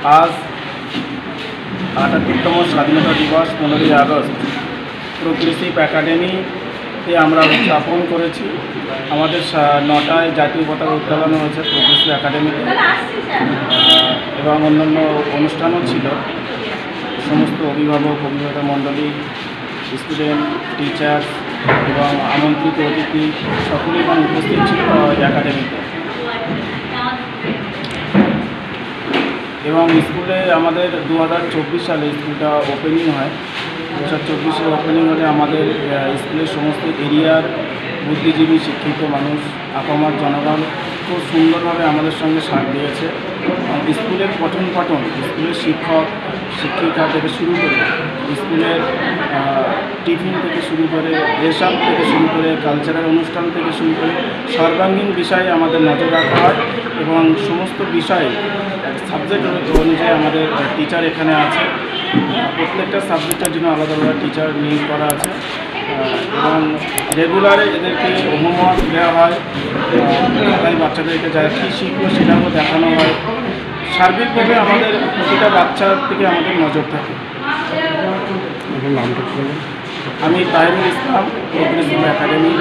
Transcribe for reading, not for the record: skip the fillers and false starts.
আজ ৭৮তম স্বাধীনতা দিবস ১৫ই আগস্ট প্রোগ্রেসিভ একাডেমিতে আমরা উদযাপন করেছি। আমাদের ৯টায় জাতীয় পতাকা উত্তোলন হয়েছে প্রোগ্রেসিভ একাডেমিতে এবং অন্যান্য অনুষ্ঠানও ছিল। সমস্ত অভিভাবক মণ্ডলী, স্টুডেন্ট, টিচার এবং আমন্ত্রিত অতিথি সকলেই উপস্থিত ছিল একাডেমিতে। এবং স্কুলে আমাদের 2024 সালে স্কুলটা ওপেনিং হয়। 2024-এ ওপেনিং হলে আমাদের স্কুলের সমস্ত এরিয়ার বুদ্ধিজীবী, শিক্ষিত মানুষ, আপামার জনগণ খুব সুন্দরভাবে আমাদের সঙ্গে সাথ দিয়েছে। স্কুলের পঠন পাঠন, স্কুলের শিক্ষক শিক্ষিকা থেকে শুরু করে, স্কুলের টিফিন থেকে শুরু করে, রেশাম থেকে শুরু করে, কালচারাল অনুষ্ঠান থেকে শুরু করে সর্বাঙ্গীন বিষয়ে আমাদের নজর রাখা হয় এবং সমস্ত বিষয়ে সাবজেক্ট অনুযায়ী আমাদের টিচার এখানে আছে। প্রত্যেকটা সাবজেক্টের জন্য আলাদা আলাদা টিচার নিয়োগ করা আছে এবং রেগুলারে এদেরকে হোমওয়ার্ক দেওয়া হয়। তাই বাচ্চাদেরকে যা কী শিখলো সেটাও দেখানো হয়। সার্বিকভাবে আমাদের প্রতিটা বাচ্চার থেকে আমাদের নজর থাকে। নামটা? আমি তাহিরুল ইসলাম, প্রোগ্রেসিভ একাডেমি।